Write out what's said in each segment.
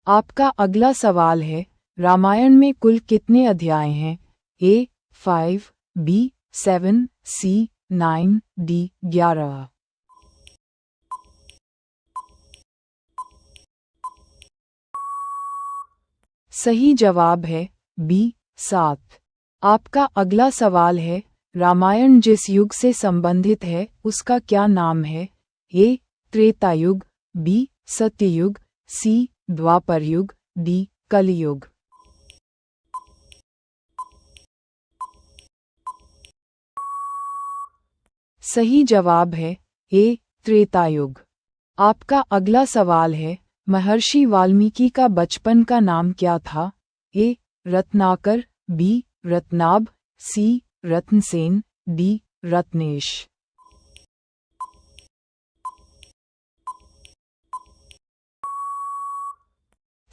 आपका अगला सवाल है, रामायण में कुल कितने अध्याय हैं? ए 5, बी 7, सी 9, डी 11। सही जवाब है बी 7। आपका अगला सवाल है, रामायण जिस युग से संबंधित है उसका क्या नाम है? ए त्रेता युग, बी सत्ययुग, सी द्वापर युग, डी कलियुग। सही जवाब है ए त्रेता युग। आपका अगला सवाल है, महर्षि वाल्मीकि का बचपन का नाम क्या था? ए रत्नाकर, बी रत्नाभ, सी रत्नसेन, डी रत्नेश।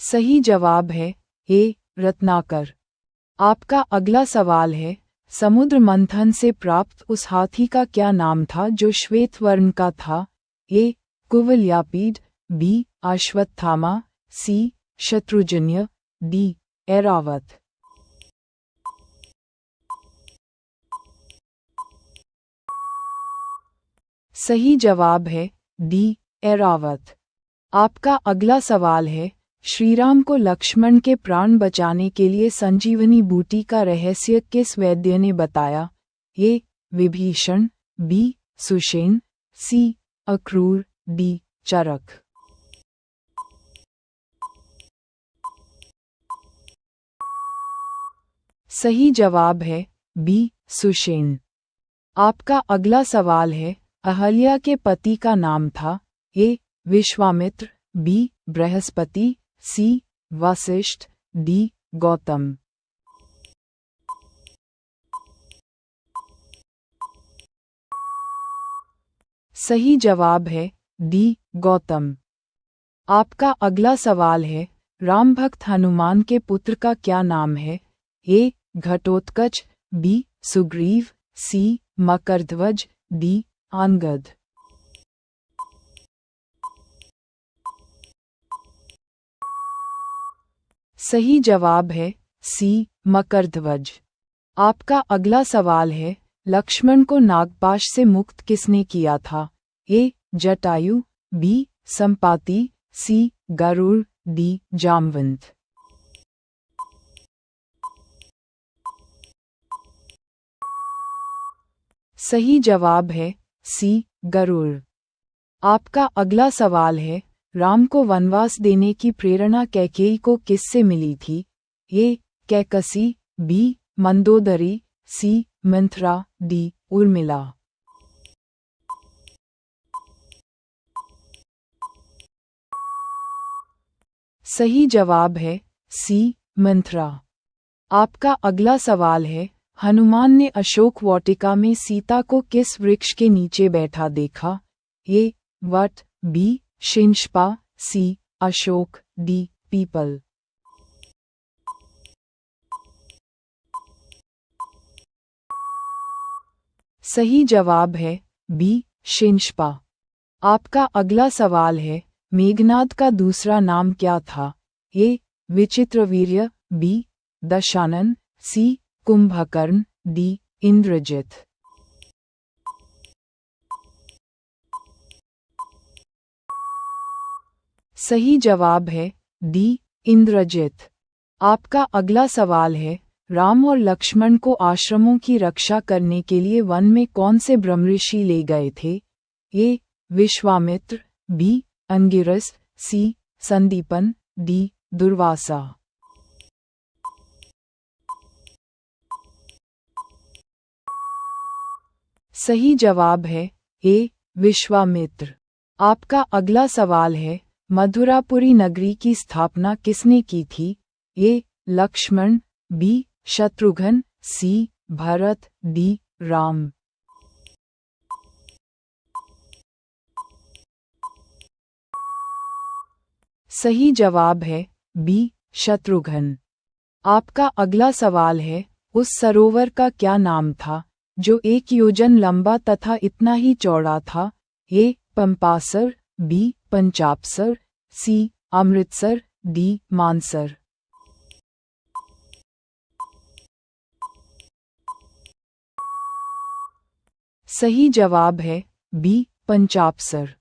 सही जवाब है ए रत्नाकर। आपका अगला सवाल है, समुद्र मंथन से प्राप्त उस हाथी का क्या नाम था जो श्वेत वर्ण का था? ए कुवलयापीड, बी अश्वत्थामा, सी शत्रुजन्य, डी ऐरावत। सही जवाब है डी ऐरावत। आपका अगला सवाल है, श्रीराम को लक्ष्मण के प्राण बचाने के लिए संजीवनी बूटी का रहस्य किस वैद्य ने बताया? ए विभीषण, बी सुषेण, सी अक्रूर, डी चरक। सही जवाब है बी सुषेण। आपका अगला सवाल है, अहल्या के पति का नाम था? ए विश्वामित्र, बी बृहस्पति, सी वशिष्ठ, डी गौतम। सही जवाब है डी गौतम। आपका अगला सवाल है, राम भक्त हनुमान के पुत्र का क्या नाम है? ए घटोत्कच, बी सुग्रीव, सी मकरध्वज, डी अंगद। सही जवाब है सी मकरध्वज। आपका अगला सवाल है, लक्ष्मण को नागपाश से मुक्त किसने किया था? ए जटायु, बी संपाति, सी गरुड़, डी जामवंत। सही जवाब है सी गरुड़। आपका अगला सवाल है, राम को वनवास देने की प्रेरणा कैकेयी को किससे मिली थी? ए कैकसी, बी मंदोदरी, सी मंथरा, डी उर्मिला। सही जवाब है सी मंथरा। आपका अगला सवाल है, हनुमान ने अशोक वाटिका में सीता को किस वृक्ष के नीचे बैठा देखा? ए वट, बी शिंशपा, सी अशोक, डी पीपल। सही जवाब है बी शिंशपा। आपका अगला सवाल है, मेघनाद का दूसरा नाम क्या था? ए विचित्रवीर्य, बी दशानन, सी कुंभकर्ण, डी इंद्रजित। सही जवाब है डी इंद्रजित। आपका अगला सवाल है, राम और लक्ष्मण को आश्रमों की रक्षा करने के लिए वन में कौन से ब्रह्मऋषि ले गए थे? ए विश्वामित्र, बी अंगिरस, सी संदीपन, डी दुर्वासा। सही जवाब है ए विश्वामित्र। आपका अगला सवाल है, मथुरापुरी नगरी की स्थापना किसने की थी? ए लक्ष्मण, बी शत्रुघ्न, सी भरत, डी राम। सही जवाब है बी शत्रुघ्न। आपका अगला सवाल है, उस सरोवर का क्या नाम था जो 1 योजन लंबा तथा इतना ही चौड़ा था? ए पंपासर, बी पंचापसर, सी अमृतसर, डी मानसर। सही जवाब है बी पंचापसर।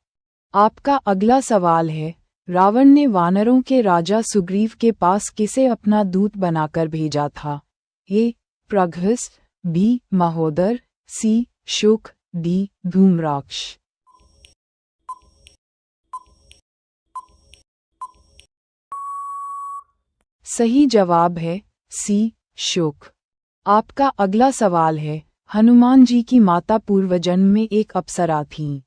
आपका अगला सवाल है, रावण ने वानरों के राजा सुग्रीव के पास किसे अपना दूत बनाकर भेजा था? ए प्रगहस, बी महोदर, सी शुक, डी धूम्राक्ष। सही जवाब है सी शुक। आपका अगला सवाल है, हनुमान जी की माता पूर्वजन्म में एक अप्सरा थीं।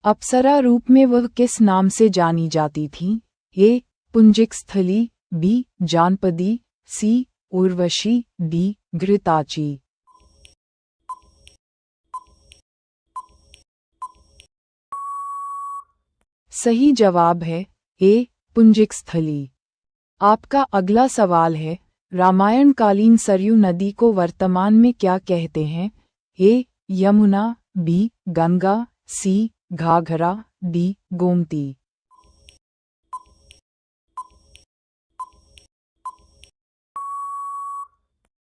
अप्सरा रूप में वह किस नाम से जानी जाती थीं? ए पुंजिकस्थली, बी जानपदी, सी उर्वशी, डी घृताची। सही जवाब है ए पुंजिकस्थली। आपका अगला सवाल है, रामायण कालीन सरयू नदी को वर्तमान में क्या कहते हैं? ए यमुना, बी गंगा, सी घाघरा, डी गोमती।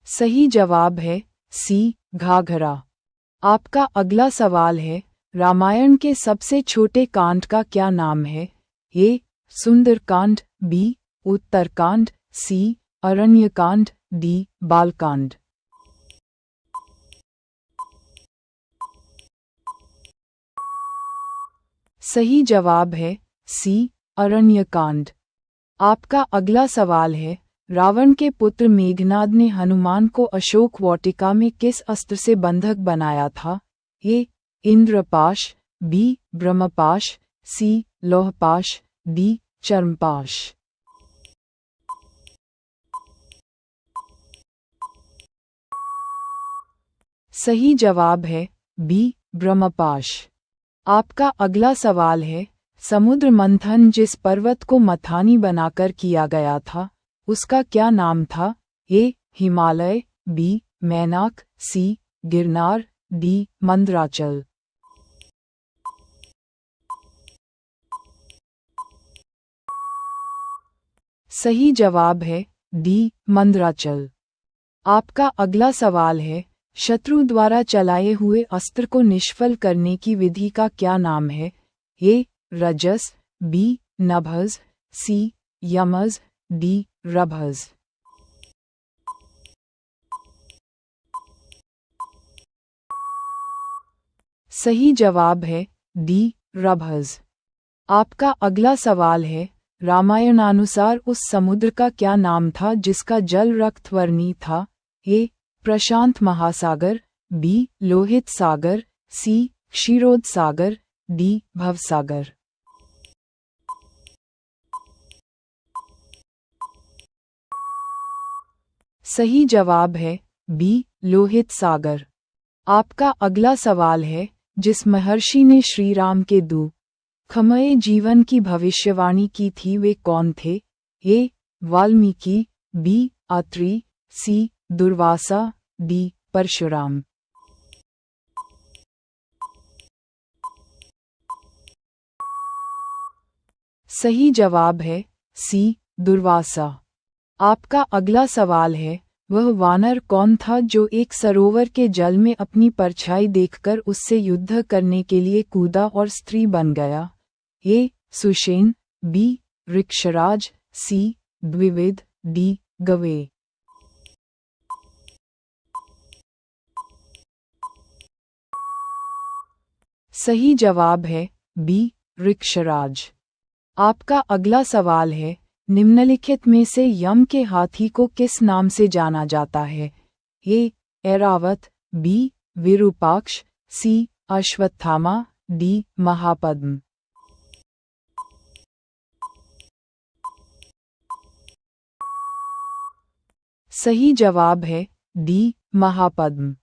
सही जवाब है सी घाघरा। आपका अगला सवाल है, रामायण के सबसे छोटे कांड का क्या नाम है? ए सुंदरकांड, बी उत्तरकांड, सी अरण्यकांड, डी बालकांड। सही जवाब है सी अरण्यकांड। आपका अगला सवाल है, रावण के पुत्र मेघनाद ने हनुमान को अशोक वाटिका में किस अस्त्र से बंधक बनाया था? ए इंद्रपाश, बी ब्रह्मपाश, सी लौहपाश, डी चर्मपाश। सही जवाब है बी ब्रह्मपाश। आपका अगला सवाल है, समुद्र मंथन जिस पर्वत को मथानी बनाकर किया गया था, उसका क्या नाम था? ए हिमालय, बी मैनाक, सी गिरनार, डी मंदराचल। सही जवाब है डी मंदराचल। आपका अगला सवाल है, शत्रु द्वारा चलाए हुए अस्त्र को निष्फल करने की विधि का क्या नाम है? ए रजस, बी नभस, सी यमस, डी रभस। सही जवाब है डी रभस। आपका अगला सवाल है, रामायणानुसार उस समुद्र का क्या नाम था जिसका जल रक्तवर्णी था? ए प्रशांत महासागर, बी लोहित सागर, सी क्षीरोद सागर, डी भवसागर। सही जवाब है बी लोहित सागर। आपका अगला सवाल है, जिस महर्षि ने श्री राम के दुखमय जीवन की भविष्यवाणी की थी वे कौन थे? ए वाल्मीकि, बी अत्रि, सी दुर्वासा, डी परशुराम। सही जवाब है सी दुर्वासा। आपका अगला सवाल है, वह वानर कौन था जो एक सरोवर के जल में अपनी परछाई देखकर उससे युद्ध करने के लिए कूदा और स्त्री बन गया? ए सुषेण, बी ऋक्षराज, सी द्विविद, डी गवे। सही जवाब है बी ऋक्षराज। आपका अगला सवाल है, निम्नलिखित में से यम के हाथी को किस नाम से जाना जाता है? ए ऐरावत, बी विरूपाक्ष, सी अश्वत्थामा, डी महापद्म। सही जवाब है डी महापद्म।